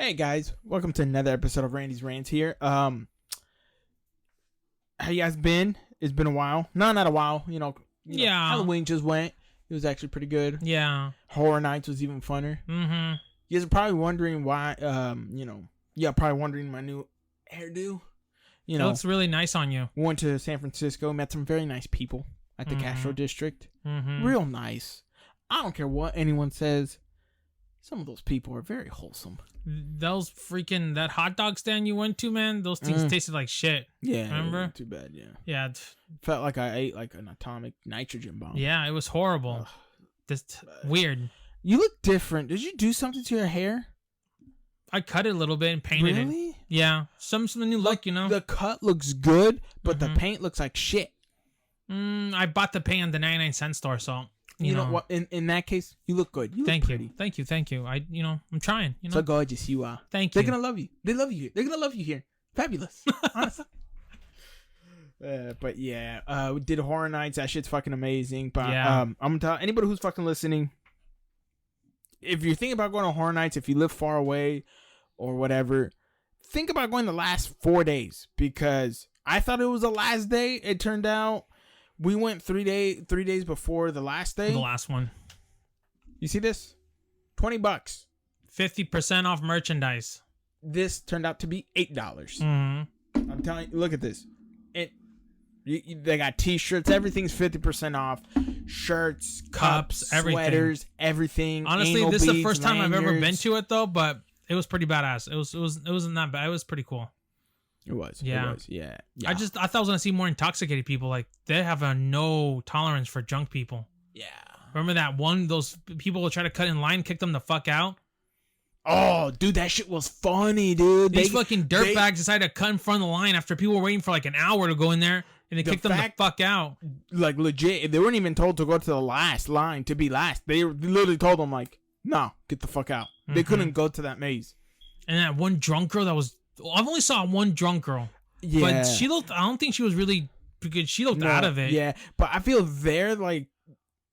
Hey guys, welcome to another episode of Randy's Rants here. How you guys been? It's been a while. No, not a while. Yeah. Halloween just went. It was actually pretty good. Yeah. Horror Nights was even funner. Mm-hmm. You guys are probably wondering why. Probably wondering my new hairdo. It looks really nice on you. Went to San Francisco, met some very nice people at the Castro District. Mm-hmm. Real nice. I don't care what anyone says. Some of those people are very wholesome. That hot dog stand you went to, man, those things tasted like shit. Yeah. Remember? Too bad, yeah. Yeah. Felt like I ate like an atomic nitrogen bomb. Yeah, it was horrible. Just weird. You look different. Did you do something to your hair? I cut it a little bit and painted it. Really? Yeah. Some new look, The cut looks good, but the paint looks like shit. I bought the paint at the 99-cent store, so... You know what? In that case, you look good. You look pretty. Thank you. I'm trying. So gorgeous you are. Thank you. They're gonna love you. They love you. They're gonna love you here. Fabulous. Honestly. But yeah, we did Horror Nights. That shit's fucking amazing. But I'm gonna tell anybody who's fucking listening, if you're thinking about going to Horror Nights, if you live far away or whatever, think about going the last 4 days, because I thought it was the last day. It turned out we went 3 days before the last day. The last one. You see this? $20. 50% off merchandise. This turned out to be $8. Mm-hmm. I'm telling you, look at this. They got t-shirts. Everything's 50% off. Shirts, cups, everything. Sweaters, everything. Honestly, this is the first time lanyards. I've ever been to it though, but it was pretty badass. It wasn't that bad. It was pretty cool. It was. Yeah. It was. Yeah. I thought I was gonna see more intoxicated people. Like, they have a no tolerance for drunk people. Yeah. Remember that one? Those people will try to cut in line, kick them the fuck out. Oh, dude, that shit was funny, dude. These fucking dirtbags decided to cut in front of the line after people were waiting for like an hour to go in there, and they kicked them the fuck out. Like, legit, they weren't even told to go to the last line to be last. They literally told them, like, no, get the fuck out. They couldn't go to that maze. And that one drunk girl I've only saw one drunk girl. Yeah. But I don't think she was really good. She looked out of it. Yeah, but I feel they're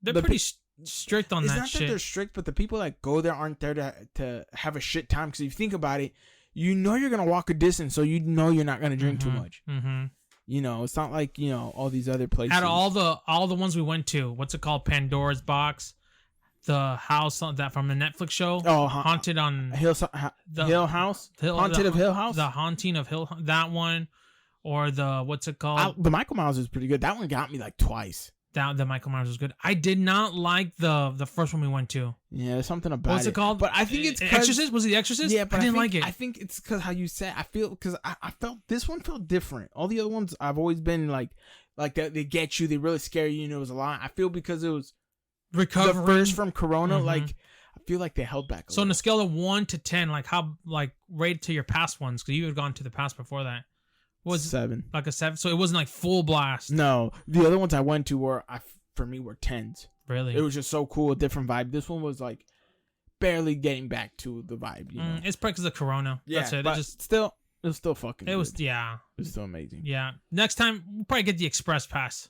pretty strict on that shit. It's not that they're strict, but the people that go there aren't there to have a shit time. Because if you think about it, you're going to walk a distance, so you're not going to drink too much. Mm-hmm. It's not like, all these other places. At all the ones we went to, what's it called? Pandora's Box. The house that from the Netflix show, Haunted on Hill House, Haunted of Hill House, the Haunting of Hill, that one, or the what's it called? The Michael Myers was pretty good. That one got me like twice. The Michael Myers was good. I did not like the first one we went to. Yeah, there's something about what's it called? But I think it's Exorcist. Was it The Exorcist? Yeah, but I didn't like it. I think it's because how you said. I feel because I felt this one felt different. All the other ones I've always been like that. They get you. They really scare you. It was a lot. I feel because it was recovering the first from Corona. Like, I feel like they held back a little. On a scale of 1 to 10, like how rated to your past ones, because you had gone to the past before that, was 7, like a 7. So it wasn't like full blast. No, the other ones I went to were 10s. Really, it was just so cool, a different vibe. This one was like barely getting back to the vibe. It's probably because of Corona. Yeah, that's it. But it was still fucking. It was good. Yeah. It was still amazing. Yeah. Next time we'll probably get the express pass.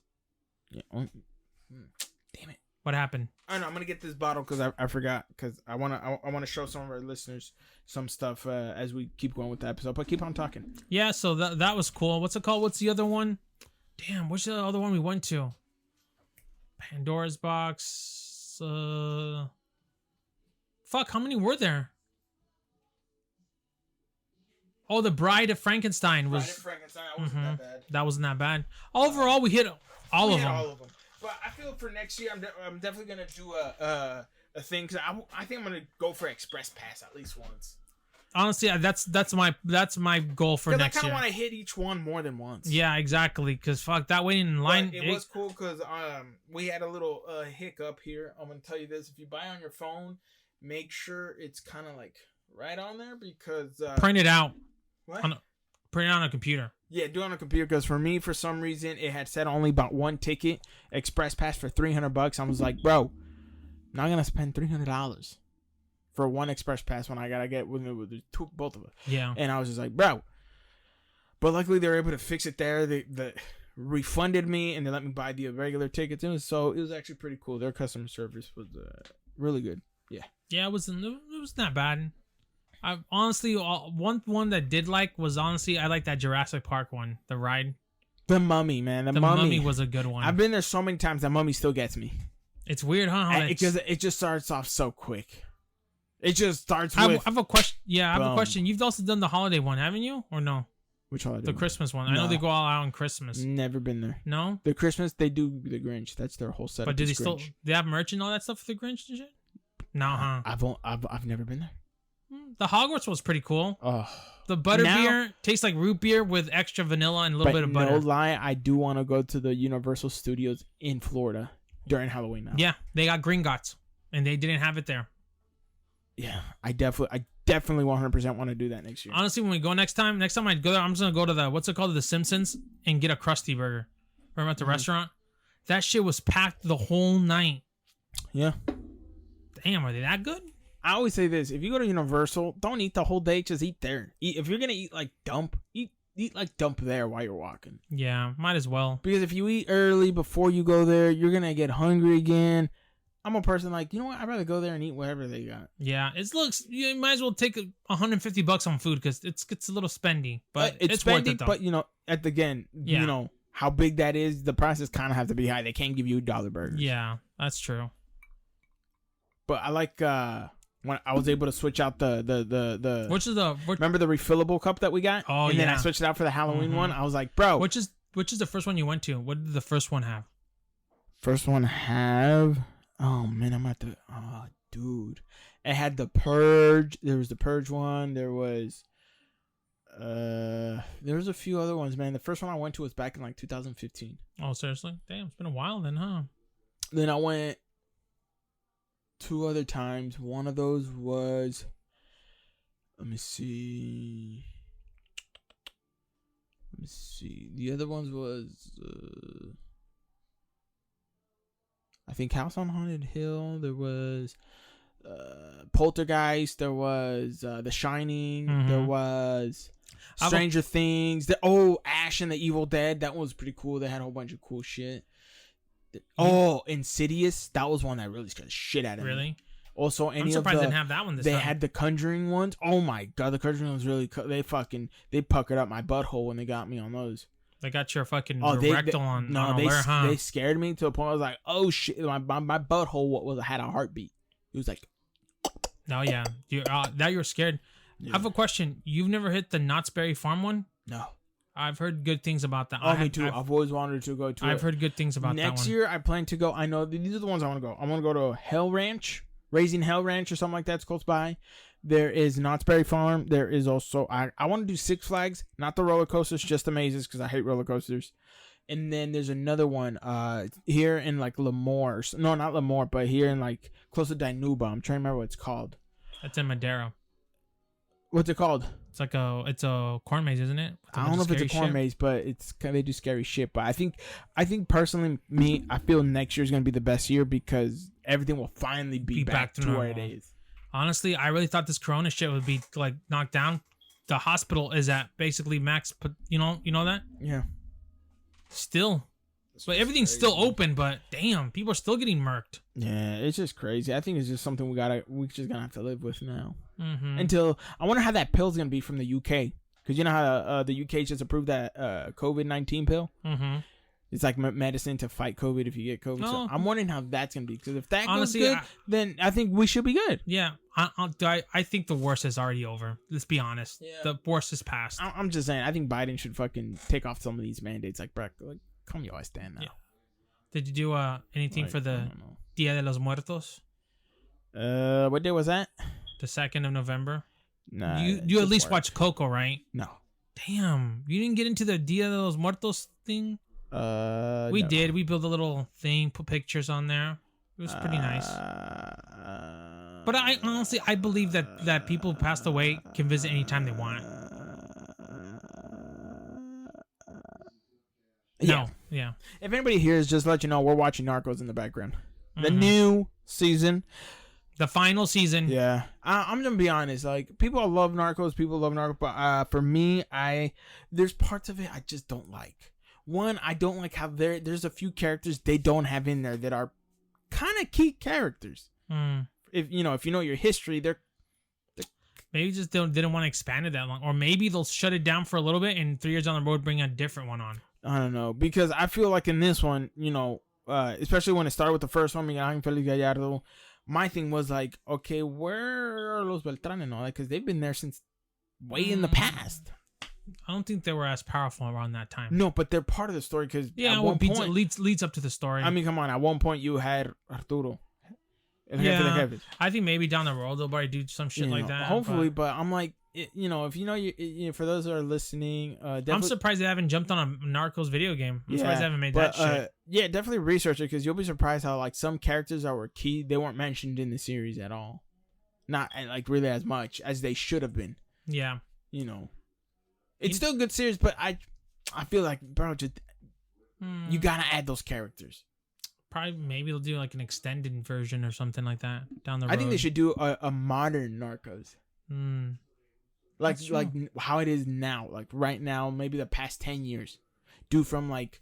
Yeah. Damn it. What happened? I know. I'm gonna get this bottle because I forgot, because I wanna show some of our listeners some stuff as we keep going with the episode. But keep on talking. Yeah. So that was cool. What's it called? What's the other one? Damn. What's the other one we went to? Pandora's Box. Fuck. How many were there? Oh, the Bride of Frankenstein was. Bride of Frankenstein. That wasn't that bad. That wasn't that bad. Overall, we hit all of them. But I feel for next year, I'm definitely gonna do a thing, because I think I'm gonna go for Express Pass at least once. Honestly, that's my goal for next year. I kind of want to hit each one more than once. Yeah, exactly. Because fuck that waiting in line. But it was cool because we had a little hiccup here. I'm gonna tell you this: if you buy on your phone, make sure it's kind of like right on there, because print it out. What? Print it on a computer. Yeah, do it on a computer, because for me, for some reason, it had said only about one ticket, Express Pass for $300. I was like, bro, I'm not gonna spend $300 for one Express Pass when I gotta get with both of us. Yeah. And I was just like, bro. But luckily, they were able to fix it there. They refunded me, and they let me buy the regular tickets. It was actually pretty cool. Their customer service was really good. Yeah. Yeah, it was not bad. I honestly one that did like was honestly I like that Jurassic Park one, the ride. The Mummy, man. The Mummy was a good one. I've been there so many times. That Mummy still gets me. It's weird, huh? Because it just starts off so quick. It just starts I with. have a question. Yeah, I have a question. You've also done the holiday one, haven't you? Or no? Which holiday? The Christmas one. No. I know they go all out on Christmas. Never been there. No? The Christmas, they do the Grinch. That's their whole setup. But do they still... They have merch and all that stuff for the Grinch and shit? No, huh? I've never been there. The Hogwarts was pretty cool. Oh. The butter beer tastes like root beer with extra vanilla and a little bit of butter. No lie, I do want to go to the Universal Studios in Florida during Halloween now. Yeah, they got Gringotts, and they didn't have it there. Yeah, I definitely 100% want to do that next year. Honestly, when we go next time I go there, I'm just gonna go to the what's it called, the Simpsons, and get a Krusty Burger. Remember at the restaurant? That shit was packed the whole night. Yeah. Damn, are they that good? I always say this: if you go to Universal, don't eat the whole day. Just eat there. If you're gonna eat like dump, eat like dump there while you're walking. Yeah, might as well. Because if you eat early before you go there, you're gonna get hungry again. I'm a person like, you know what? I'd rather go there and eat whatever they got. Yeah, it looks. You might as well take $150 on food because it's a little spendy, but it's spendy, worth it though. But you know, you know how big that is. The prices kind of have to be high. They can't give you $1 burgers. Yeah, that's true. But I like when I was able to switch out the which is remember the refillable cup that we got? Oh, and then I switched it out for the Halloween one. I was like, bro, which is the first one you went to? What did the first one have? First one have. Oh man, I'm at the. Oh, dude, it had the Purge. There was the Purge one. There was a few other ones, man. The first one I went to was back in like 2015. Oh, seriously? Damn, it's been a while then, huh? Then I went 2 other times. One of those was. Let me see. The other ones was. I think House on Haunted Hill. There was Poltergeist. There was The Shining. There was Stranger Things. Ash and the Evil Dead. That one was pretty cool. They had a whole bunch of cool shit. Insidious. That was one that really scared the shit out of me. Really? Also, I'm surprised they didn't have that one this time. They had the Conjuring ones. Oh my god, the Conjuring ones really. They puckered up my butthole when they got me on those. They got your fucking rectal on. No, they scared me to a point. I was like, "Oh shit!" My butthole had a heartbeat. It was like, "No, yeah, now you're scared." Yeah. I have a question. You've never hit the Knott's Berry Farm one? No. I've heard good things about that. Me too. I've always wanted to go to. I've heard good things about that one. Next year, I plan to go. I know these are the ones I want to go. I want to go to Hell Ranch, Raising Hell Ranch, or something like that. It's close by. There is Knott's Berry Farm. There is also I want to do Six Flags, not the roller coasters, just the mazes because I hate roller coasters. And then there's another one here in like Lemoore. No, not Lemoore, but here in like close to Dinuba. I'm trying to remember what it's called. That's in Madera. What's it called? It's a corn maze, isn't it? I don't know if it's a corn maze, but they do scary shit. But I think personally, I feel next year is gonna be the best year because everything will finally be back to where it is. Honestly, I really thought this Corona shit would be like knocked down. The hospital is at basically max. You know that? Yeah. Still, but everything's still open. But damn, people are still getting murked. Yeah, it's just crazy. I think it's just something we're just gonna have to live with now. Until I wonder how that pill's gonna be from the UK, because you know how the UK just approved that COVID-19 pill. It's like medicine to fight COVID if you get COVID. So I'm wondering how that's going to be. Because if that goes good, then I think we should be good. Yeah. I think the worst is already over. Let's be honest. Yeah. The worst is past. I'm just saying, I think Biden should fucking take off some of these mandates. Like, bro, calm your ass down now. Yeah. Did you do anything for the Dia de los Muertos? What day was that? The 2nd of November? Nah. You at least watched Coco, right? No. Damn. You didn't get into the Dia de los Muertos thing? We did. We built a little thing, put pictures on there. It was pretty nice. But I honestly, I believe that people who passed away can visit anytime they want. Yeah. Yeah. If anybody here is just let you know, we're watching Narcos in the background. The new season. The final season. Yeah. I'm going to be honest. Like, people love Narcos. People love Narcos. But for me, there's parts of it I just don't like. One, I don't like how there's a few characters they don't have in there that are kind of key characters. If you know your history, they're Maybe just didn't want to expand it that long, or maybe they'll shut it down for a little bit and 3 years down the road bring a different one on. I don't know, because I feel like in this one, you know, especially when it started with the first one, Miguel Ángel Félix Gallardo, my thing was like, okay, where are Los Beltrán and all that? Because they've been there since way in the past. I don't think they were as powerful around that time. No, but they're part of the story because at one point leads up to the story. I mean, come on. At one point, you had Arturo. Yeah, I think maybe down the road they'll probably do some shit like that. Hopefully, but I'm like, you know, if you know, for those that are listening, I'm surprised they haven't jumped on a Narcos video game. I'm surprised they haven't made that shit. Yeah, definitely research it because you'll be surprised how like some characters that were key, they weren't mentioned in the series at all, not like really as much as they should have been. Yeah, you know, it's still a good series, but I feel like, bro, just you gotta add those characters. Probably maybe they'll do like an extended version or something like that down the road. I think they should do a modern Narcos. Like how it is now, like right now, maybe the past 10 years. Do from like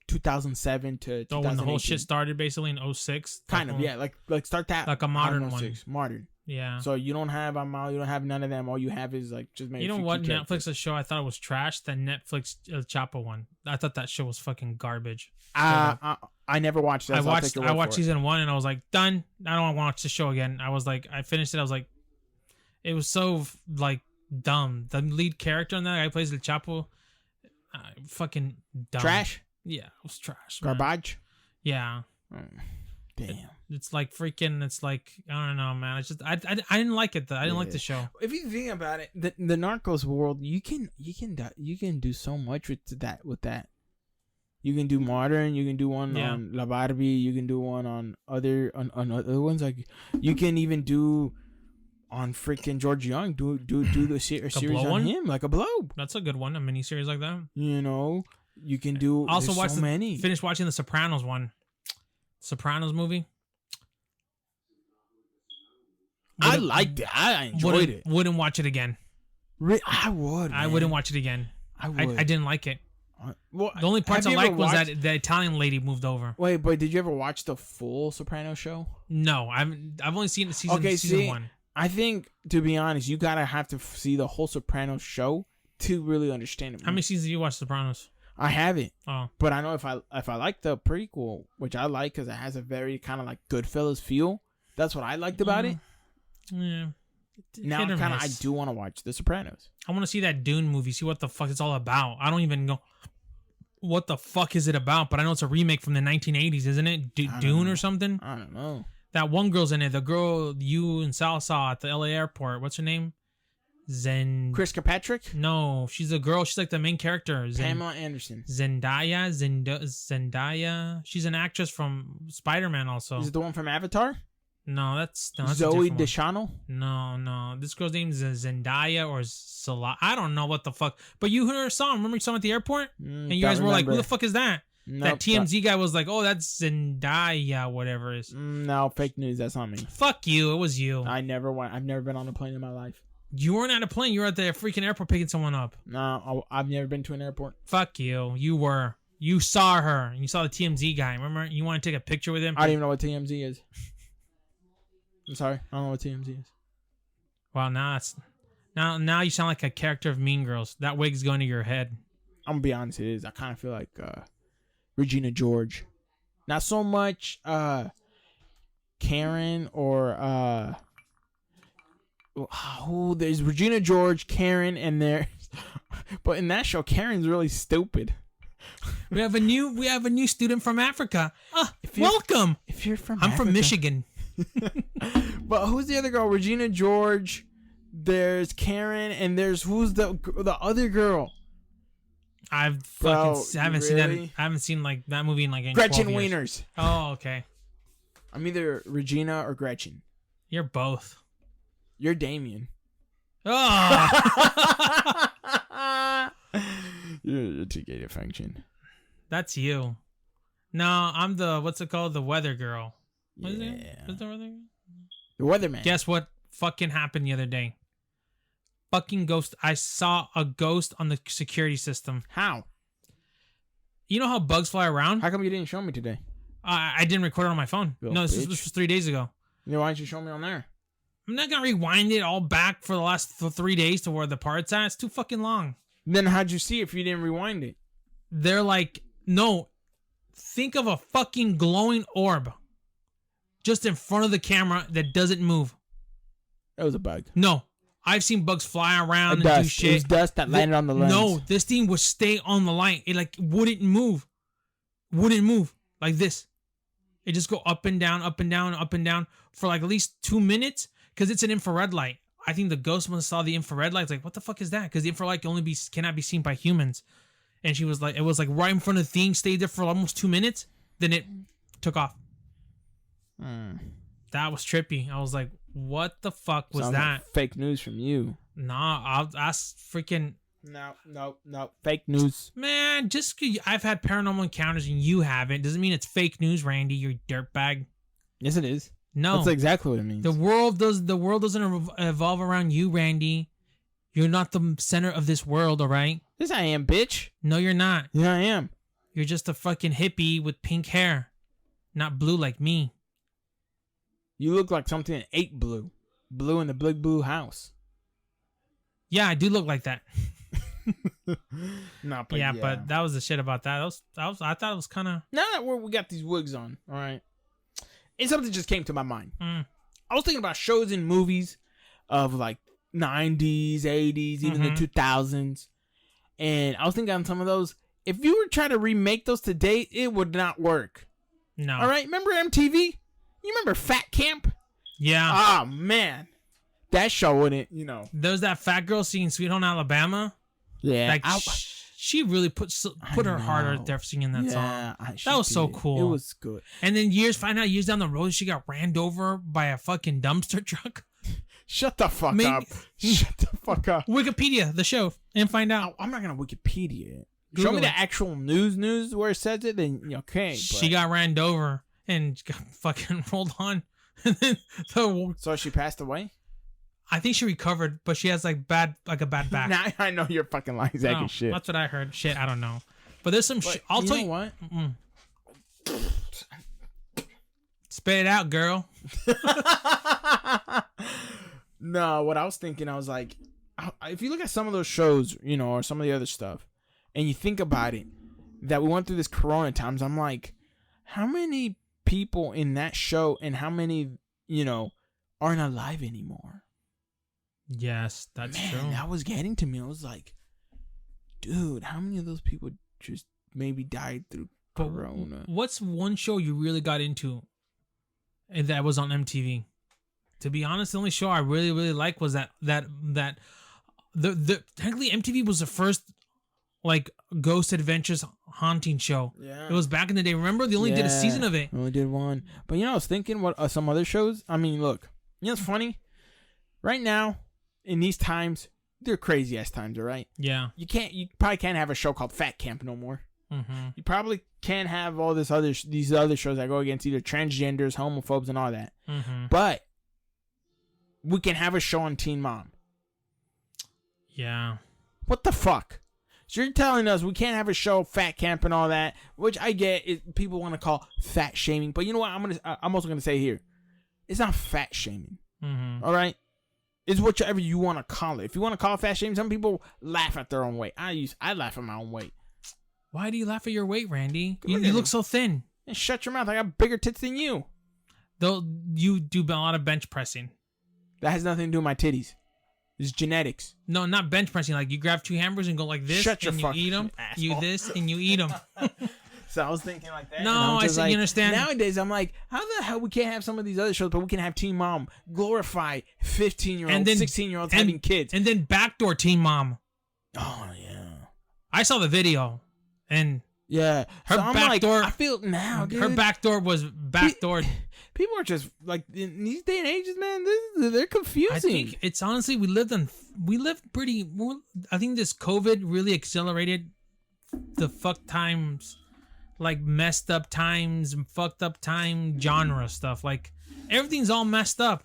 2007 to 2018. When the whole shit started basically in 06. Kind of, yeah. Like start that. Like a modern one. Modern. Yeah. So you don't have Amal, you don't have none of them. All you have is like just maybe. You know what? Netflix's show I thought it was trash. The Netflix Chapo one. I thought that show was fucking garbage. I never watched that. I watched season 1 and I was like, done. I don't want to watch the show again. I was like, I finished it. I was like, it was so like dumb. The lead character in that guy plays El Chapo. Fucking dumb. Trash. Yeah, it was trash. Garbage. Yeah. Damn. It's like freaking. It's like I don't know, man. It's just I didn't like it. I didn't like the show. If you think about it, the Narcos world, you can do so much with that. You can do modern. You can do one on La Barbie. You can do one on other ones. Like you can even do on freaking George Young. Do the series on him, like a blow. That's a good one. A mini series like that. You know, you can do. Also, watch so many. Finish watching the Sopranos one. Sopranos movie. I liked it. I enjoyed it. Wouldn't watch it again. I would. I wouldn't watch it again. I would. I didn't like it. Well, the only parts I liked was that the Italian lady moved over. Wait, but did you ever watch the full Sopranos show? No, I've only seen the season 1. I think, to be honest, you gotta have to see the whole Sopranos show to really understand it. How many seasons did you watch Sopranos? I haven't. Oh, but I know if I like the prequel, which I like because it has a very kind of like Goodfellas feel. That's what I liked about it. Yeah. Now I do want to watch The Sopranos. I want to see that Dune movie, see what the fuck it's all about. I don't even know what the fuck is it about, but I know it's a remake from the 1980s, isn't it? Dune or something? I don't know. That one girl's in it. The girl you and Sal saw at the LA airport. What's her name? Chris Kirkpatrick? No, she's a girl. She's like the main character. Pamela Anderson. Zendaya. She's an actress from Spider-Man also. Is it the one from Avatar? No, that's Zoe Deschanel? No. This girl's name is Zendaya or Salah. I don't know what the fuck. But you heard her song. Remember you saw him at the airport? And you guys were like, who the fuck is that? Nope, that TMZ guy was like, oh, that's Zendaya, whatever it is. No, fake news. That's not me. Fuck you. It was you. I've never been on a plane in my life. You weren't at a plane. You were at the freaking airport picking someone up. No, I've never been to an airport. Fuck you. You were. You saw her. You saw the TMZ guy. Remember? You want to take a picture with him? I don't even know what TMZ is. I'm sorry. I don't know what TMZ is. Well, now you sound like a character of Mean Girls. That wig's going to your head. I'm going to be honest, it is. I kind of feel like Regina George. Not so much Karen or... there's Regina George, Karen, and there... But in that show, Karen's really stupid. We have a new student from Africa. Welcome. If you're from I'm from Michigan. But who's the other girl? Regina George. There's Karen, and there's who's the other girl? I haven't seen that. I haven't seen like that movie in like Gretchen Wieners. Oh, okay. I'm either Regina or Gretchen. You're both. You're Damien. Oh. You're too gay to function. That's you. No, I'm the what's it called? The weather girl. What is it? What's the weather? The weatherman. Guess what fucking happened the other day? Fucking ghost. I saw a ghost on the security system. How? You know how bugs fly around? How come you didn't show me today? I didn't record it on my phone. No, this was 3 days ago. You know, why didn't you show me on there? I'm not gonna rewind it all back for the last 3 days to where the part's at. It's too fucking long. Then how'd you see it if you didn't rewind it? They're like, no, think of a fucking glowing orb just in front of the camera that doesn't move. That was a bug. No, I've seen bugs fly around and do shit. It was dust that landed on the lens. No, this thing would stay on the line. It like wouldn't move like this. It just go up and down, up and down, up and down for like at least 2 minutes because it's an infrared light. I think the ghost must saw the infrared light. It's like, what the fuck is that? Because the infrared light cannot be seen by humans. And she was like, it was like right in front of the thing, stayed there for almost 2 minutes. Then it took off. That was trippy. I was like, what the fuck was that? Like fake news from you. Nah, that's freaking... No. Fake news. Man, just I've had paranormal encounters and you haven't. Doesn't mean it's fake news, Randy, you dirtbag. Yes, it is. No. That's exactly what it means. The world doesn't evolve around you, Randy. You're not the center of this world, all right? Yes, I am, bitch. No, you're not. Yeah, I am. You're just a fucking hippie with pink hair. Not blue like me. You look like something that ate blue. Blue in the Big Blue house. Yeah, I do look like that. But that was the shit about that. I thought it was kind of... Now that we got these wigs on, all right, and something just came to my mind. I was thinking about shows and movies of like 90s, 80s, even the 2000s. And I was thinking on some of those, if you were trying to remake those today, it would not work. No. All right, remember MTV? You remember Fat Camp? Yeah. Oh, man. That show wouldn't, There's that fat girl singing Sweet Home Alabama. Yeah. Like, she really put her heart out there for singing that song. That was so cool. It was good. And then years down the road, she got ran over by a fucking dumpster truck. Shut the fuck up. Shut the fuck up. Wikipedia, the show, and find out. I'm not going to Wikipedia it. Google Show me it. the actual news where it says it, then okay. But... She got ran over and got fucking rolled on. So she passed away? I think she recovered, but she has like a bad back. Now I know you're fucking lying, exactly shit. That's what I heard. Shit, I don't know. But there's some shit. I'll tell you what. Spit it out, girl. No, what I was thinking, I was like, if you look at some of those shows, or some of the other stuff, and you think about it, that we went through this Corona times, I'm like, how many people in that show and how many, aren't alive anymore? Yes, that's true. That was getting to me. I was like, dude, how many of those people just maybe died through Corona? What's one show you really got into and that was on MTV? To be honest, the only show I really, really liked was that technically MTV was the first like Ghost Adventures haunting show. Yeah. It was back in the day. Remember? They only did a season of it. Only did one. But I was thinking what some other shows. I mean, look, it's funny. Right now, in these times, they're crazy ass times, all right? Yeah. You probably can't have a show called Fat Camp no more. Mm-hmm. You probably can't have all these other shows that go against either transgenders, homophobes, and all that. Mm-hmm. But we can have a show on Teen Mom. Yeah. What the fuck? So you're telling us we can't have a show, Fat Camp, and all that, which I get. People want to call fat shaming, but you know what? I'm also gonna say here, it's not fat shaming. Mm-hmm. All right, it's whichever you want to call it. If you want to call it fat shaming, some people laugh at their own weight. I laugh at my own weight. Why do you laugh at your weight, Randy? You look so thin. And shut your mouth. I got bigger tits than you. Though you do a lot of bench pressing. That has nothing to do with my titties. It's genetics. No, not bench pressing. Like you grab 2 hamburgers and go like this, Shut your and you eat them. Asshole. You this and you eat them. So I was thinking like that. No, I said you understand. Nowadays, I'm like, how the hell we can't have some of these other shows, but we can have Teen Mom glorify 15-year-olds, 16-year-olds having kids, and then backdoor Teen Mom. Oh yeah, I saw the video, and yeah, her backdoor. I feel now, dude. Her backdoor was backdoored. People are just like in these day and ages, man. They're confusing. I think it's honestly we lived pretty. I think this COVID really accelerated the fuck times, like messed up times, fucked up time genre stuff. Like everything's all messed up.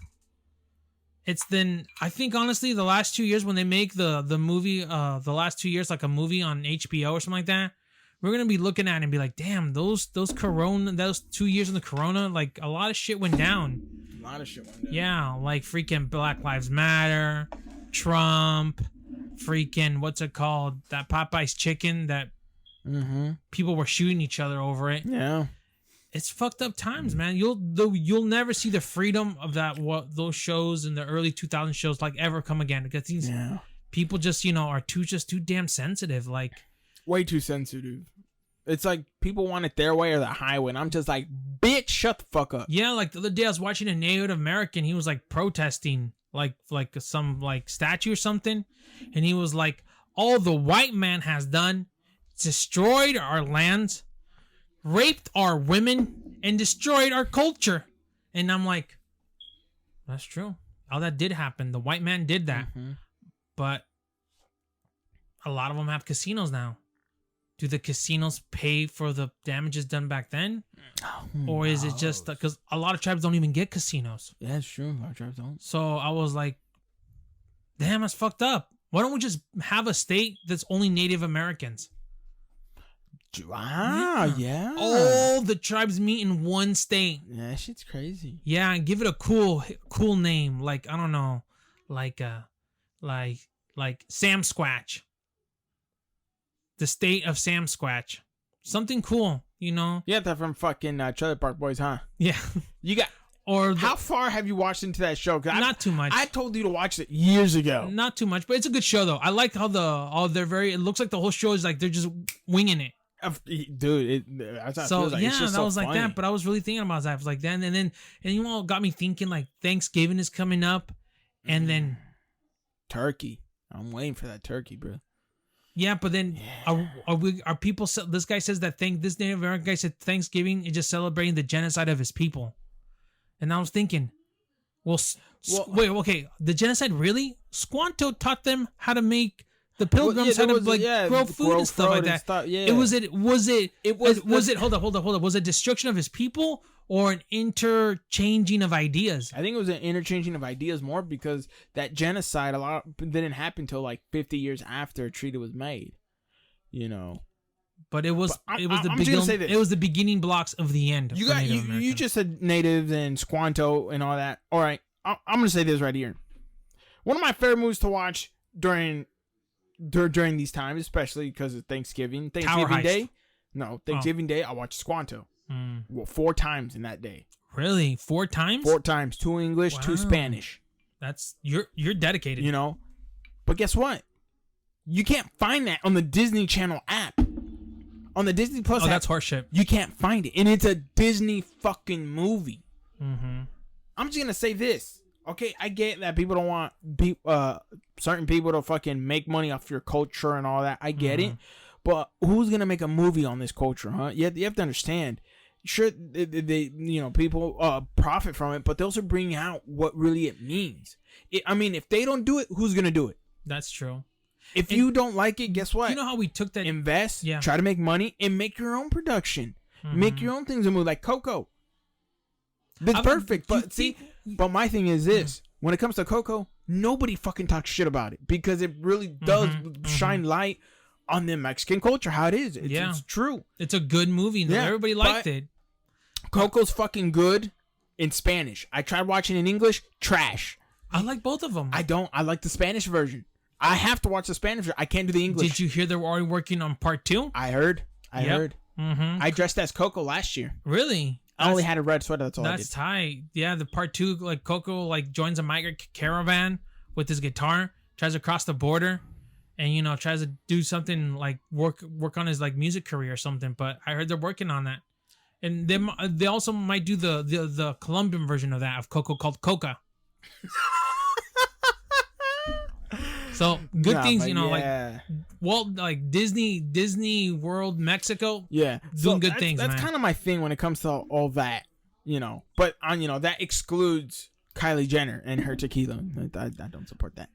It's then I think honestly the last 2 years when they make the movie, the last 2 years like a movie on HBO or something like that. We're gonna be looking at it and be like, damn, those 2 years in the Corona, like a lot of shit went down. A lot of shit went down. Yeah, like freaking Black Lives Matter, Trump, freaking what's it called? That Popeye's chicken that people were shooting each other over it. Yeah. It's fucked up times, man. You'll never see the freedom of those shows in the early 2000 shows like ever come again, because these people just are too damn sensitive, like way too sensitive. It's like people want it their way or the highway, and I'm just like, bitch, shut the fuck up. Yeah, like the other day I was watching a Native American. He was like protesting like some like statue or something, and he was like, all the white man has done, destroyed our lands, raped our women, and destroyed our culture. And I'm like, that's true. All that did happen. The white man did that. But a lot of them have casinos now. Do the casinos pay for the damages done back then? Or is it just because a lot of tribes don't even get casinos? Yeah, that's true. A lot of tribes don't. So I was like, damn, that's fucked up. Why don't we just have a state that's only Native Americans? Wow, yeah. All the tribes meet in one state. Yeah, that shit's crazy. Yeah, and give it a cool name, like I don't know, like Sam Squatch. The state of Sam Squatch. Something cool, You got that from fucking Trailer Park Boys, huh? Yeah. You got. How far have you watched into that show? Not too much. I told you to watch it years ago. Not too much, but it's a good show though. I like how they're very. It looks like the whole show is like they're just winging it. Dude, that's how it feels like. Yeah, it's just that so was funny. like that. But I was really thinking about that. I was like that, and you all got me thinking like Thanksgiving is coming up, and then turkey. I'm waiting for that turkey, bro. Yeah, but then are people? This guy says that this Native American guy said Thanksgiving is just celebrating the genocide of his people, and I was thinking, wait, okay, the genocide really? Squanto taught them how to make. The Pilgrims had to grow food and stuff like that. Was it? Hold up. Was it destruction of his people or an interchanging of ideas? I think it was an interchanging of ideas more because that genocide didn't happen until like 50 years after a treaty was made. But it was the beginning blocks of the end. You just said natives and Squanto and all that. All right, I'm gonna say this right here. One of my favorite movies to watch during these times, especially because of Thanksgiving Day. No, Thanksgiving Day, I watched Squanto. Well, 4 times in that day. Really? 4 times? 4 times. 2 English, 2 Spanish. That's you're dedicated. But guess what? You can't find that on the Disney Channel app. On the Disney Plus app. That's horseshit. You can't find it. And it's a Disney fucking movie. I'm just going to say this. Okay, I get that people don't want certain people to fucking make money off your culture and all that. I get it. But who's going to make a movie on this culture, huh? You have to understand. Sure, they people profit from it, but they also bring out what really it means. If they don't do it, who's going to do it? That's true. If you don't like it, guess what? You know how we took that... Invest, try to make money, and make your own production. Make your own things and move like Coco. That's perfect, but see... But my thing is this. When it comes to Coco, nobody fucking talks shit about it because it really does shine light on the Mexican culture, how it is. It's true. It's a good movie. Yeah, everybody liked it. Coco's fucking good in Spanish. I tried watching in English. Trash. I like both of them. I don't. I like the Spanish version. I have to watch the Spanish version. I can't do the English. Did you hear they were already working on part 2? I heard. I dressed as Coco last year. Really? I only had a red sweater. That's all I did. That's tight. Yeah, the part 2, like Coco, like joins a migrant caravan with his guitar, tries to cross the border, and tries to do something like work on his like music career or something. But I heard they're working on that, and they also might do the Colombian version of that of Coco called Coca. So good things, like Disney World Mexico. Yeah, doing good things. That's kind of my thing when it comes to all that, But that excludes Kylie Jenner and her tequila. I don't support that.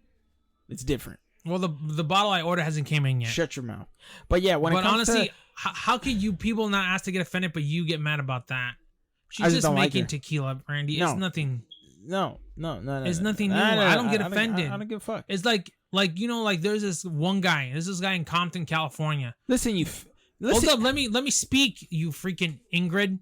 It's different. Well, the bottle I ordered hasn't came in yet. Shut your mouth. But yeah, honestly, how could you people not ask to get offended, but you get mad about that? She's just making tequila, Randy. No. It's nothing. No. It's nothing new. I don't get offended. I don't give a fuck. It's like there's this one guy. There's this guy in Compton, California. Listen. Hold up. Let me speak. You freaking Ingrid.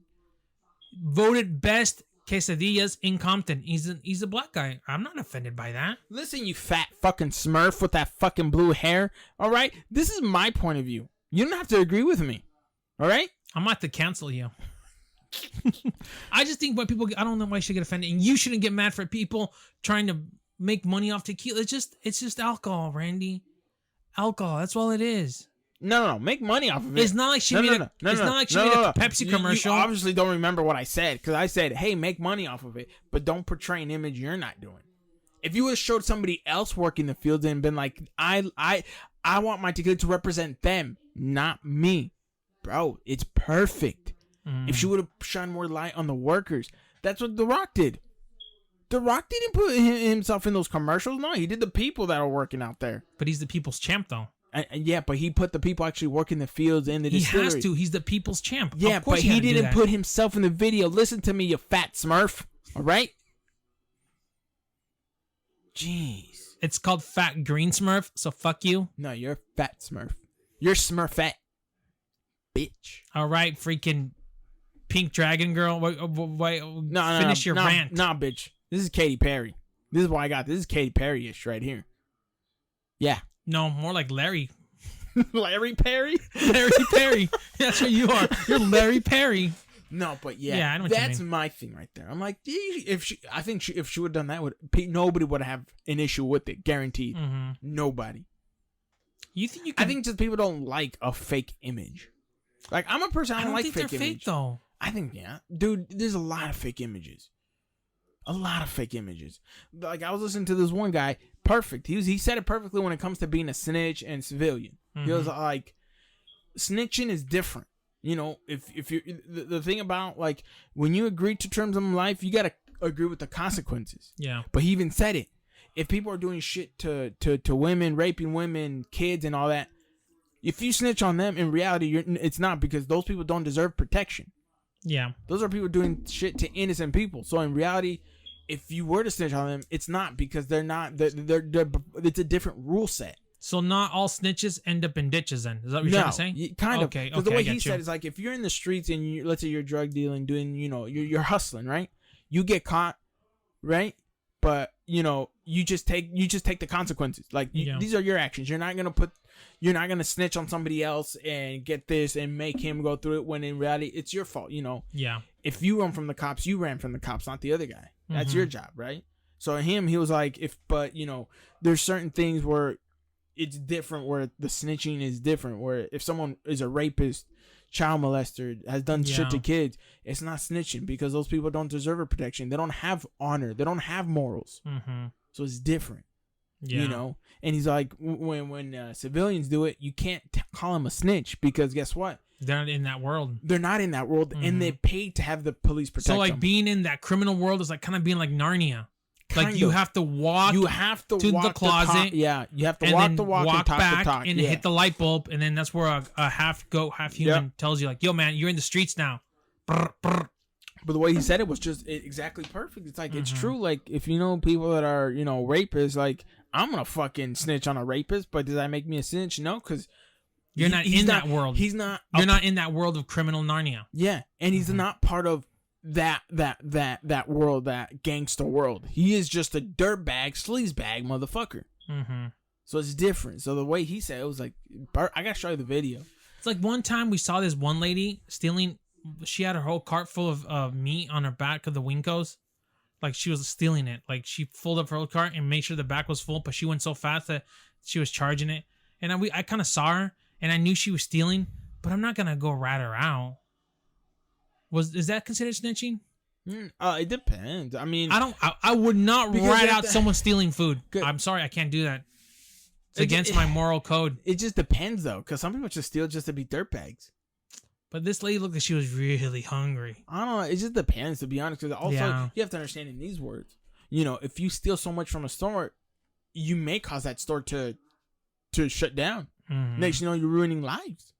Voted best quesadillas in Compton. He's a black guy. I'm not offended by that. Listen, you fat fucking Smurf with that fucking blue hair. All right, this is my point of view. You don't have to agree with me. All right, I'm about to cancel you. I just think I don't know why you should get offended, and you shouldn't get mad for people trying to make money off tequila. It's just alcohol, Randy. Alcohol. That's all it is. No. Make money off of it. It's not like she made a Pepsi commercial. You obviously don't remember what I said, because I said, hey, make money off of it, but don't portray an image you're not doing. If you would have showed somebody else working the field and been like, I want my tequila to represent them, not me. Bro, it's perfect. If she would have shined more light on the workers, that's what The Rock did. The Rock didn't put himself in those commercials. No, he did the people that are working out there. But he's the people's champ, though. Yeah, but he put the people actually working the fields in the distillery. He has to. He's the people's champ. Yeah, but he didn't put himself in the video. Listen to me, you fat Smurf. All right? Jeez. It's called Fat Green Smurf, so fuck you. No, you're a fat Smurf. You're Smurfette. Bitch. All right, freaking Pink Dragon Girl. Finish your rant. Nah, bitch. This is Katy Perry. This is what I got. This is Katy Perry-ish right here. Yeah. No, more like Larry. Larry Perry? Larry Perry. That's what you are. You're Larry Perry. No, but yeah, I know what that's you mean. My thing right there. I'm like, if she would have done that, nobody would have an issue with it. Guaranteed. Mm-hmm. Nobody. You think you can? I think just people don't like a fake image. Like, I'm a person, I don't like think fake they're image. Fake though. I think, yeah. Dude, there's a lot of fake images. Like, I was listening to this one guy, perfect. He said it perfectly when it comes to being a snitch and civilian. Mm-hmm. He was like, snitching is different. You know, if you're the thing about, like, when you agree to terms of life, you got to agree with the consequences. Yeah. But he even said it. If people are doing shit to women, raping women, kids, and all that, if you snitch on them, in reality, it's not, because those people don't deserve protection. Yeah. Those are people doing shit to innocent people. So in reality, if you were to snitch on them, it's not, because they're not. It's a different rule set. So not all snitches end up in ditches. Then is that what you're trying to say? Kind of. Okay. The way he said is, like, if you're in the streets and let's say you're drug dealing, doing, you're hustling, right? You get caught, right? But you just take the consequences. Like, these are your actions. You're not gonna snitch on somebody else and get this and make him go through it, when in reality it's your fault. Yeah. If you run from the cops, you ran from the cops, not the other guy. That's your job, right? So he was like, there's certain things where it's different, where the snitching is different, where if someone is a rapist, child molester, has done shit to kids, it's not snitching, because those people don't deserve a protection. They don't have honor. They don't have morals. Mm-hmm. So it's different. Yeah. And he's like, when civilians do it, you can't call them a snitch, because guess what? They're not in that world. And they pay to have the police protect them. So, like, being in that criminal world is like kind of being like Narnia. Like, you have to walk to the closet. You have to walk the walk and talk back the talk. And hit the light bulb, and then that's where a half goat, half human tells you, like, yo, man, you're in the streets now. Brr, brr. But the way he said it was just exactly perfect. It's like, it's true. Like, if people that are, rapists, like, I'm going to fucking snitch on a rapist, but does that make me a snitch? No, because you're not in that world. He's not. You're not in that world of criminal Narnia. Yeah, and he's not part of that world, that gangster world. He is just a dirtbag, sleazebag motherfucker. Mm-hmm. So it's different. So the way he said it was like, I gotta show you the video. It's like one time we saw this one lady stealing. She had her whole cart full of meat on her back of the Winkos. Like, she was stealing it. Like, she folded up her whole cart and made sure the back was full, but she went so fast that she was charging it. And I kind of saw her, and I knew she was stealing, but I'm not gonna go rat her out. Is that considered snitching? It depends. I mean, I would not rat out someone stealing food. Good. I'm sorry, I can't do that. It's against my moral code. It just depends, though, because some people just steal just to be dirtbags. But this lady looked like she was really hungry. I don't know. It just depends, to be honest. Because also, you have to understand in these words, if you steal so much from a store, you may cause that store to shut down. Mm-hmm. Next, you're ruining lives.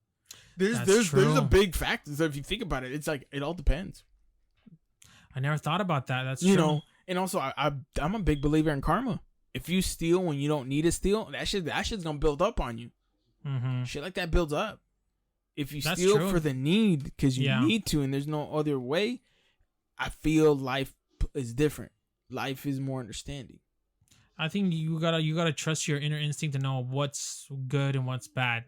There's a big factor. So if you think about it, it's like, it all depends. I never thought about that. That's true. And also, I'm a big believer in karma. If you steal when you don't need to steal, that shit's gonna build up on you. Mm-hmm. Shit like that builds up. If you steal for the need, because you need to, and there's no other way, I feel life is different. Life is more understanding. I think you gotta trust your inner instinct to know what's good and what's bad.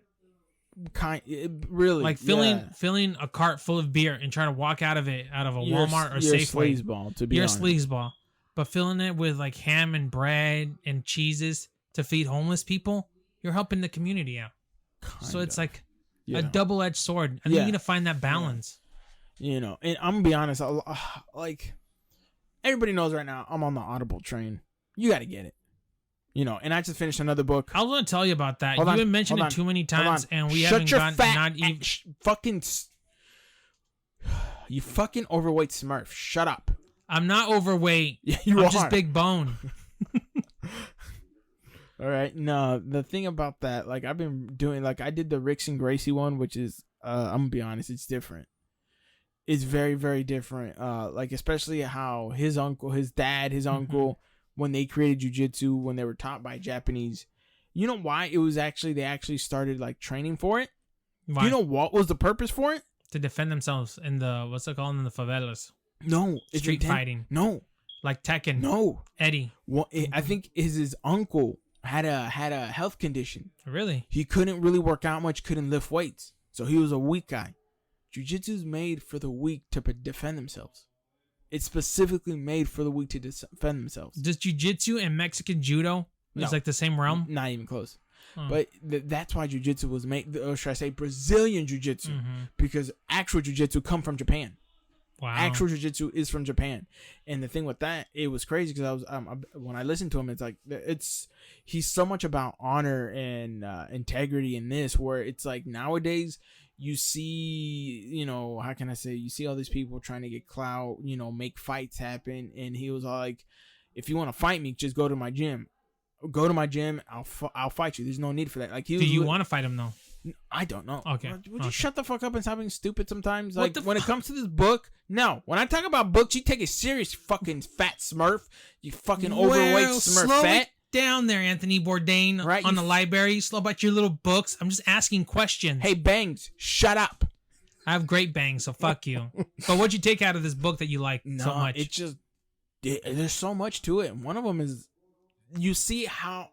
Really, like filling a cart full of beer and trying to walk out of a Walmart or Safeway. You're a sleazeball. But filling it with like ham and bread and cheeses to feed homeless people, you're helping the community out. So it's like a double-edged sword. I think you need to find that balance. You know, and I'm gonna be honest. Like everybody knows right now, I'm on the Audible train. You got to get it. You know, and I just finished another book. I was going to tell you about that. You've been mentioning it too many times, and we haven't gotten not even. You fucking overweight Smurf. Shut up. I'm not overweight. Yeah, I'm just big bone. All right. No, the thing about that, like I've been doing, like I did the Ricks and Gracie one, which is, I'm gonna be honest, it's different. It's very, very different. Like especially how his uncle, his dad, his uncle. When they created jiu-jitsu, when they were taught by Japanese, you know why? It was they actually started like training for it. Why? You know what was the purpose for it? To defend themselves in the, what's it called, in the favelas. No. Street fighting. No. Like Tekken. No. Eddie. Well, I think his uncle had a health condition. Really? He couldn't really work out much, couldn't lift weights. So he was a weak guy. Jiu-jitsu is made for the weak to defend themselves. It's specifically made for the weak to defend themselves. Does jiu-jitsu and Mexican judo is like the same realm? Not even close. But that's why jiu-jitsu was made, or should I say Brazilian jiu-jitsu, because actual jiu-jitsu come from Japan. Wow. Actual jiu-jitsu is from Japan. And the thing with that, it was crazy because I was when I listened to him, it's like he's so much about honor and integrity in this, where it's like nowadays you see, you know, how can I say, you see all these people trying to get clout, you know, make fights happen. And he was all like, if you want to fight me, just go to my gym. Go to my gym. I'll fight you. There's no need for that. Like, do you want to fight him though? I don't know. Okay. Would you shut the fuck up and stop being stupid sometimes? Like, when it comes to this book, no. When I talk about books, you take it serious, fucking fat Smurf. You fucking overweight Smurf slow fat. It down there, Anthony Bourdain, right, on the library. Slow about your little books. I'm just asking questions. Hey, Bangs, shut up. I have great bangs, so fuck you. But what'd you take out of this book that you like so much? It's just, there's so much to it. One of them is, you see how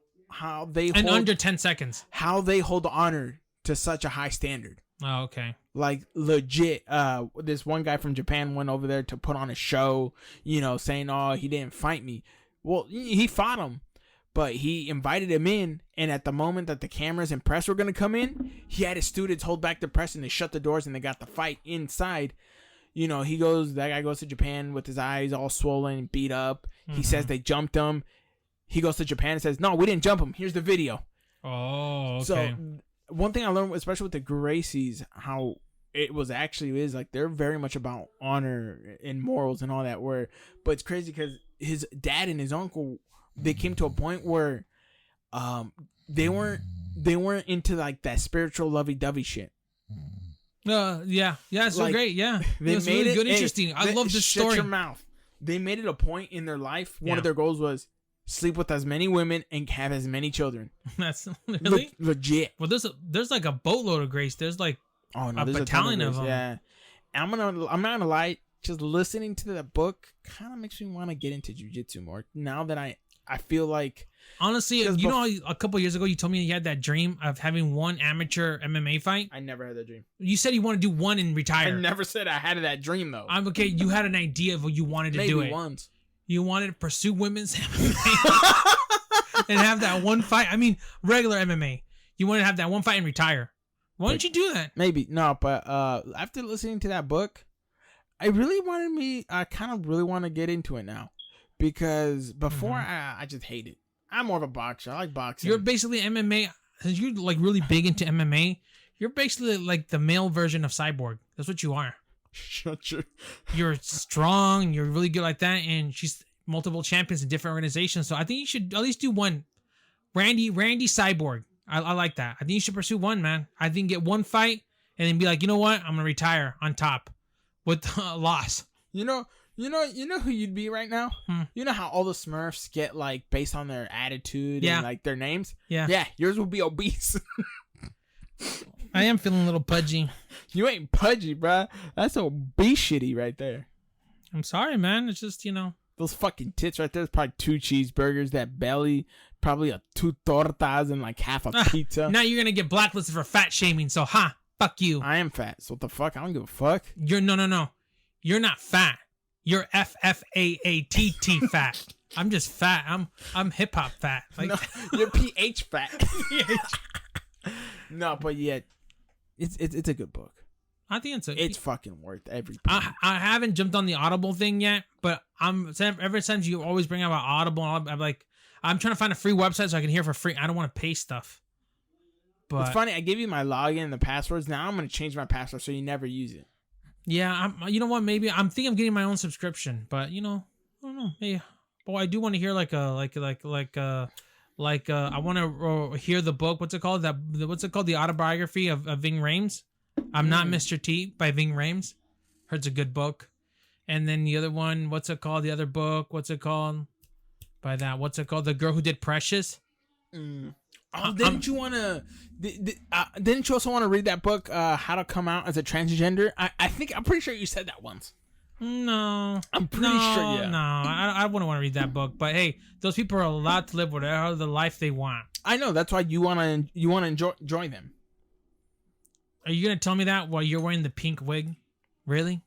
they hold, under 10 seconds, how they hold honor to such a high standard. Oh, okay. Like legit, this one guy from Japan went over there to put on a show, you know, saying, oh, he didn't fight me. Well, he fought him, but he invited him in, and at the moment that the cameras and press were going to come in, he had his students hold back the press, and they shut the doors, and they got the fight inside. You know, that guy goes to Japan with his eyes all swollen and beat up. He says they jumped him. He goes to Japan and says, no, we didn't jump him. Here's the video. Oh, okay. So one thing I learned, especially with the Gracies, how it was actually is like they're very much about honor and morals and all that. But it's crazy because his dad and his uncle, they came to a point where they weren't into like that spiritual lovey-dovey shit. Yeah, it's so great. Yeah, they was made really good, interesting. I love this story. Shut your mouth. They made it a point in their life. One of their goals was sleep with as many women and have as many children. That's really legit. Well, there's like a boatload of Grace. There's like a battalion of them. Yeah, I'm not gonna lie. Just listening to that book kind of makes me want to get into jiu-jitsu more. Now that I feel like, honestly, you know, a couple years ago you told me you had that dream of having one amateur MMA fight. I never had that dream. You said you want to do one and retire. I never said I had that dream though. I'm okay. You had an idea of what you wanted to do it. Once. You wanted to pursue women's MMA and have that one fight. I mean, regular MMA. You wanted to have that one fight and retire. Why don't you do that? Maybe. No, but after listening to that book, I kind of really want to get into it now. Because before, I just hate it. I'm more of a boxer. I like boxing. You're basically MMA. Since you're like really big into MMA, you're basically like the male version of Cyborg. That's what you are. Shut your... You're strong. You're really good like that. And she's multiple champions in different organizations. So I think you should at least do one. Randy Cyborg. I like that. I think you should pursue one, man. I think get one fight and then be like, you know what? I'm going to retire on top with a loss. You know who you'd be right now? You know how all the Smurfs get like based on their attitude and like their names? Yeah, yours would be obese. I am feeling a little pudgy. You ain't pudgy, bruh. That's obese shitty right there. I'm sorry, man. It's just, Those fucking tits right there is probably 2 cheeseburgers, that belly, probably 2 tortas and like half a pizza. Now you're going to get blacklisted for fat shaming, so fuck you. I am fat, so what the fuck? I don't give a fuck. No. You're not fat. You're FFAATT fat. I'm just fat. I'm hip hop fat. Like, no, you're PH fat. No, but yeah, it's a good book. I think it's fucking worth every penny. I haven't jumped on the Audible thing yet, but ever since you always bring up Audible, I'm like, I'm trying to find a free website so I can hear for free. I don't want to pay stuff. But it's funny. I gave you my login and the passwords. Now I'm gonna change my password so you never use it. Yeah, you know what? Maybe I'm thinking of getting my own subscription, but I don't know. Hey, boy, I do want to hear I want to hear the book. What's it called? The autobiography of Ving Rhames. I'm Not Mr. T by Ving Rhames. Heard it's a good book. And then the other one, what's it called? The other book, what's it called? By that, what's it called? The Girl Who Did Precious. Didn't you want to? Didn't you also want to read that book, How to Come Out as a Transgender? I'm pretty sure you said that once. No, I'm pretty sure. Yeah. No, I wouldn't want to read that book. But hey, those people are allowed to live whatever the life they want. I know. That's why you want to enjoy them. Are you gonna tell me that while you're wearing the pink wig? Really?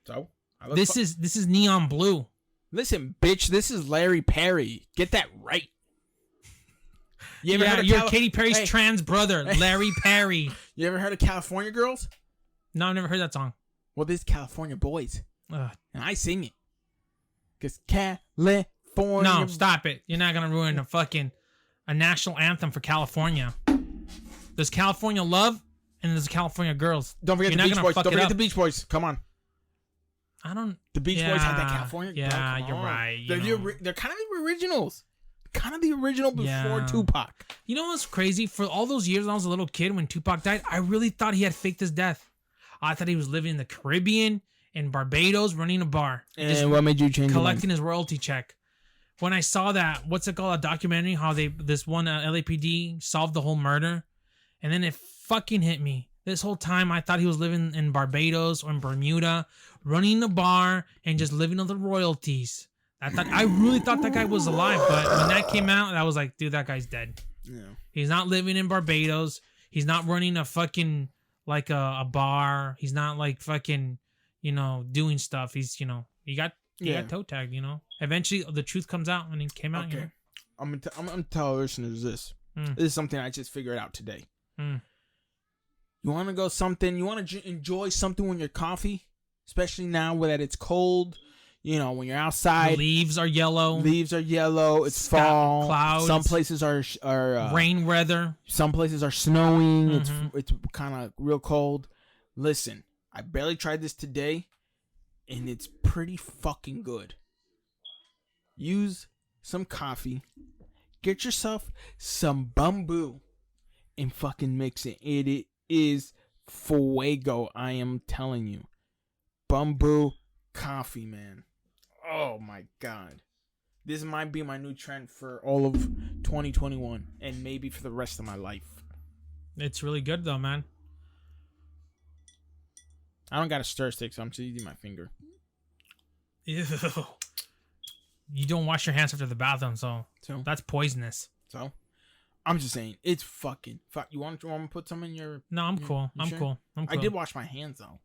So this is neon blue. Listen, bitch. This is Larry Perry. Get that right. You're Katy Perry's trans brother, Larry Perry. You ever heard of California Girls? No, I've never heard that song. Well, this is California Boys. And I sing it. Because California... No, stop it. You're not going to ruin a national anthem for California. There's California Love, and there's California Girls. Don't forget the Beach Boys. Don't forget the Beach Boys. Come on. The Beach Boys had that California. Yeah, you're right. They're kind of the originals. Kind of the original before Tupac. You know what's crazy? For all those years when I was a little kid, when Tupac died, I really thought he had faked his death. I thought he was living in the Caribbean, in Barbados, running a bar. And what made you change? Collecting his royalty check. When I saw that, what's it called? A documentary, how this one LAPD solved the whole murder. And then it fucking hit me. This whole time, I thought he was living in Barbados or in Bermuda, running the bar and just living on the royalties. I really thought that guy was alive, but when that came out, I was like, dude, that guy's dead. Yeah. He's not living in Barbados. He's not running a fucking, like a bar. He's not like fucking, doing stuff. He's, he got toe tagged, Eventually, the truth comes out, and it came out. Okay. I'm gonna tell our listeners this. This is something I just figured out today. You want to go something, you want to enjoy something when you're coffee, especially now that it's cold. When you're outside, the leaves are yellow. It's fall. Clouds. Some places are rain weather. Some places are snowing. It's kind of real cold. Listen, I barely tried this today, and it's pretty fucking good. Use some coffee. Get yourself some bamboo, and fucking mix it. It is fuego. I am telling you, bamboo coffee, man. Oh my god. This might be my new trend for all of 2021 and maybe for the rest of my life. It's really good though, man. I don't got a stir stick, so I'm just using my finger. Ew. You don't wash your hands after the bathroom, so that's poisonous. So I'm just saying, it's fucking fuck. You want to put some in your? No, I'm cool. I'm sure? cool. I did wash my hands though.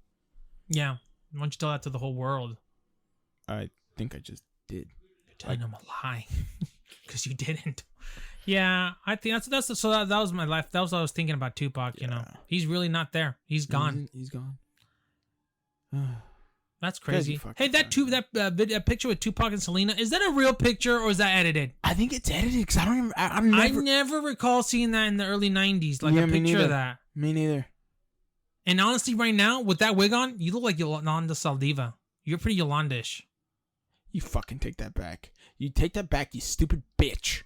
Yeah. Why don't you tell that to the whole world? I think I just did. You're telling them a lie, because you didn't. Yeah, I think that was my life. That was what I was thinking about Tupac. He's really not there. He's gone. He's gone. That's crazy. Hey, that picture with Tupac and Selena, is that a real picture or is that edited? I think it's edited because I never recall seeing that in the early 90s, like a picture of that. Me neither. And honestly, right now, with that wig on, you look like Yolanda Saldiva. You're pretty Yolandish. You fucking take that back. You take that back, you stupid bitch.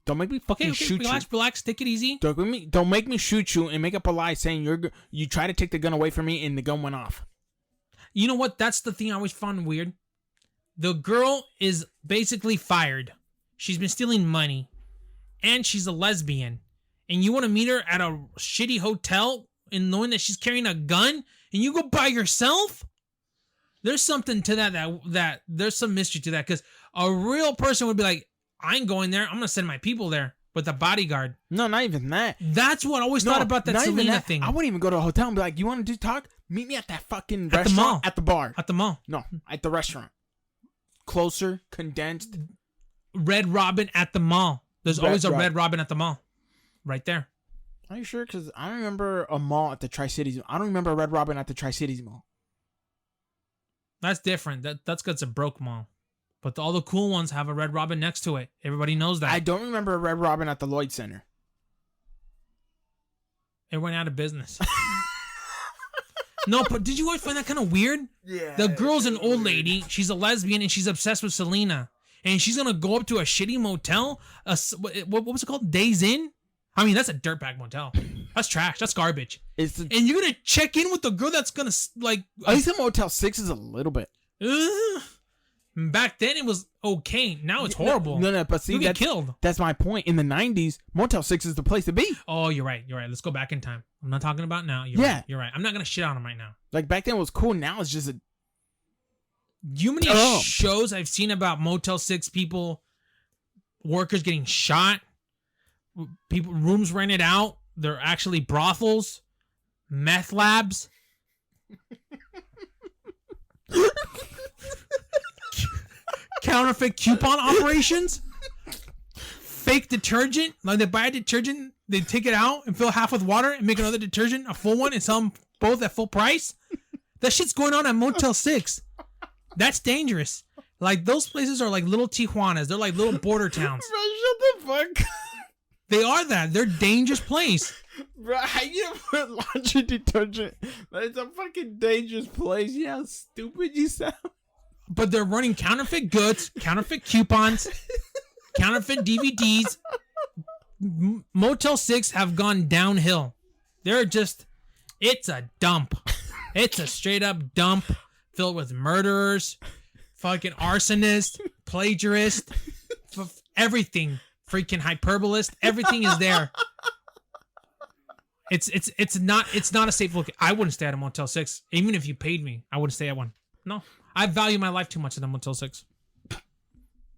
Don't make me fucking shoot you. Relax, take it easy. Don't make me shoot you and make up a lie saying you try to take the gun away from me and the gun went off. You know what? That's the thing I always found weird. The girl is basically fired. She's been stealing money. And she's a lesbian. And you want to meet her at a shitty hotel and knowing that she's carrying a gun? And you go by yourself? there's something to that there's some mystery to that, because a real person would be like, I ain't going there. I'm gonna send my people there with a bodyguard. No, not even that. That's what I always thought about that Selena thing. I wouldn't even go to a hotel and be like, you want to do talk? Meet me at that fucking restaurant. The mall. At the bar. At the mall. No, at the restaurant. Closer, condensed. Red Robin at the mall. There's always a Red Robin at the mall. Right there. Are you sure? Because I don't remember a mall at the Tri-Cities. I don't remember a Red Robin at the Tri-Cities mall. That's different. That's because it's a broke mall. But all the cool ones have a Red Robin next to it. Everybody knows that. I don't remember a Red Robin at the Lloyd Center. It went out of business. No, but did you always find that kind of weird? Yeah. The girl's an old lady. She's a lesbian, and she's obsessed with Selena. And she's going to go up to a shitty motel. What was it called? Days Inn? I mean, that's a dirtbag motel. That's trash. That's garbage. And you're going to check in with the girl that's going to, like... At least a Motel 6 is a little bit. Back then, it was okay. Now it's horrible. No, but see, you get killed. That's my point. In the 90s, Motel 6 is the place to be. Oh, you're right. Let's go back in time. I'm not talking about now. You're right. I'm not going to shit on them right now. Like, back then it was cool. Now it's just a... You many shows I've seen about Motel 6 people, workers getting shot, people, rooms rented out. They're actually brothels, meth labs. Counterfeit coupon operations, fake detergent. Like they buy a detergent, they take it out and fill half with water and make another detergent, a full one, and sell them both at full price. That shit's going on at Motel 6. That's dangerous. Like those places are like little Tijuanas. They're like little border towns. Bro, shut the fuck. They are that. They're a dangerous place. Bro, how you put laundry detergent? It's a fucking dangerous place. You know how stupid you sound? But they're running counterfeit goods, counterfeit coupons, counterfeit DVDs. Motel 6 have gone downhill. They're just, it's a dump. It's a straight up dump filled with murderers, fucking arsonists, plagiarists, everything. Freaking hyperbolist. Everything is there. It's not a safe look. I wouldn't stay at a Motel 6. Even if you paid me, I wouldn't stay at one. No. I value my life too much in a Motel 6.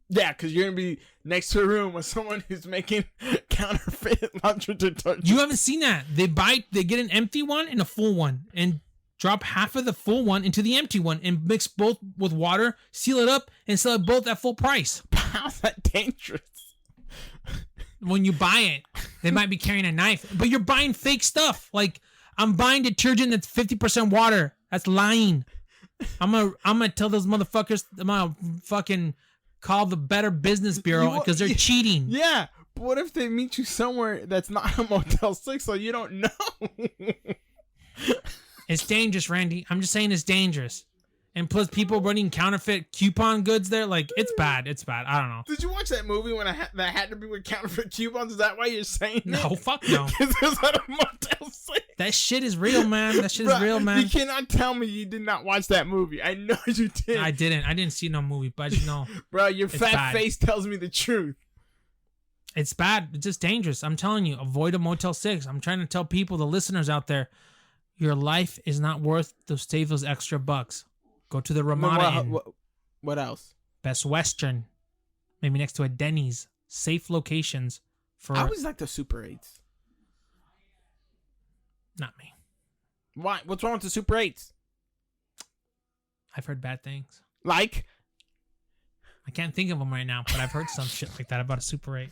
Yeah, because you're going to be next to a room with someone who's making counterfeit laundry detergent. You haven't seen that. They get an empty one and a full one and drop half of the full one into the empty one and mix both with water, seal it up, and sell it both at full price. How's that dangerous? When you buy it, they might be carrying a knife, but you're buying fake stuff. Like, I'm buying detergent that's 50% water. That's lying. I'm gonna tell those motherfuckers. I'm gonna fucking call the Better Business Bureau because they're cheating. Yeah, but what if they meet you somewhere that's not a Motel 6, so you don't know? It's dangerous, Randy. I'm just saying it's dangerous. And plus, people running counterfeit coupon goods there, like, it's bad. It's bad. I don't know. Did you watch that movie when that had to be with counterfeit coupons? Is that why you're saying no? Fuck no. Because it was at a Motel 6. That shit is real, man. That shit is real, man. You cannot tell me you did not watch that movie. I know you did. I didn't. I didn't see no movie, but I just know. Bro, your fat face tells me the truth. It's bad. It's just dangerous. I'm telling you, avoid a Motel 6. I'm trying to tell people, the listeners out there, your life is not worth to save those extra bucks. Go to the Ramada Inn. What else? Best Western. Maybe next to a Denny's. Safe locations for... I always like the Super 8s. Not me. Why? What's wrong with the Super 8s? I've heard bad things. Like? I can't think of them right now, but I've heard some shit like that about a Super 8.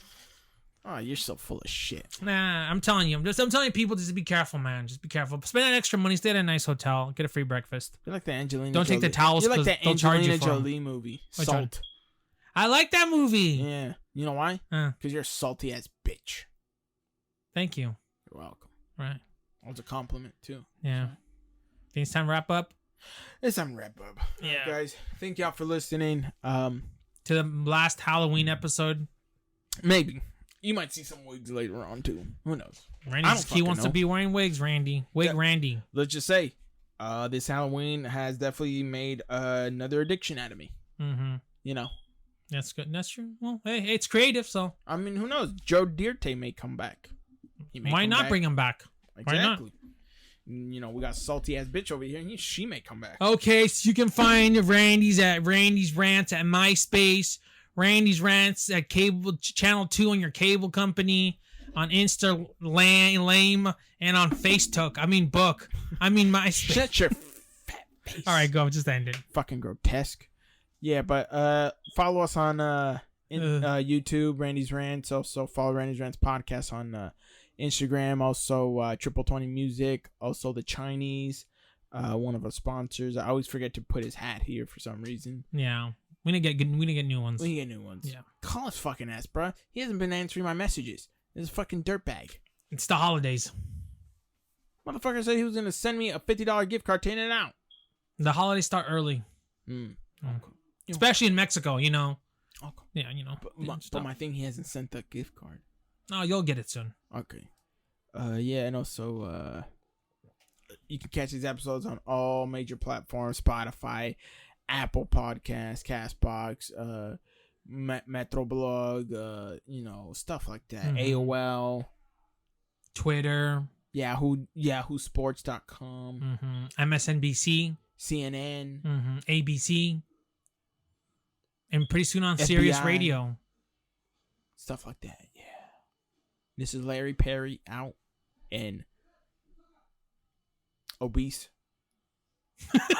Oh, you're so full of shit. Nah, I'm telling you. I'm telling people just to be careful, man. Just be careful. Spend that extra money. Stay at a nice hotel. Get a free breakfast. You're like the Angelina Don't Jolie. take the towels because like they'll charge you for Jolie movie. Salt. I like that movie. Yeah. You know why? Because you're a salty ass bitch. Thank you. You're welcome. Right. That was a compliment, too. Yeah. Think it's time to wrap up? It's time to wrap up. Yeah. Right, guys, thank y'all for listening. To the last Halloween episode. Maybe. You might see some wigs later on, too. Who knows? He wants to be wearing wigs, Randy. Randy. Let's just say, this Halloween has definitely made another addiction out of me. Mm-hmm. You know. That's good. That's true. Well, hey, it's creative, so. I mean, who knows? Joe Dirt may come back. Why not bring him back? Exactly. You know, we got salty ass bitch over here, and she may come back. Okay, so you can find Randy's at Randy's Rants at MySpace, Randy's Rants at cable channel 2 on your cable company, on Insta Lame, and on Facebook. MySpace. Shut your fat face. All right, go. Just end it. Fucking grotesque. Yeah, but follow us on YouTube, Randy's Rants. Also follow Randy's Rants podcast on Instagram. Also 20 Music. Also the Chinese, one of our sponsors. I always forget to put his hat here for some reason. Yeah, we need to get new ones. We need to get new ones. Yeah, call his fucking ass, bro. He hasn't been answering my messages. This fucking dirtbag. It's the holidays. Motherfucker said he was gonna send me a $50 gift card to In and Out. The holidays start early. Okay. Especially in Mexico, you know. Okay. Yeah, you know. But my thing, he hasn't sent the gift card. Oh, you'll get it soon. Okay. Yeah, and also, you can catch these episodes on all major platforms: Spotify, Apple Podcasts, Castbox, Metroblog, you know, stuff like that. AOL, Twitter, YahooSports.com, MSNBC, CNN, ABC, and pretty soon on FBI. Sirius Radio. Stuff like that. Yeah. This is Larry Perry out and obese. That's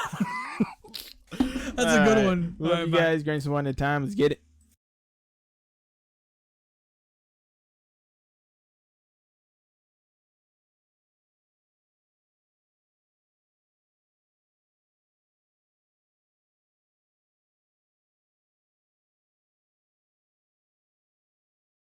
a good one. Love you guys. Grace one at a time. Let's get it.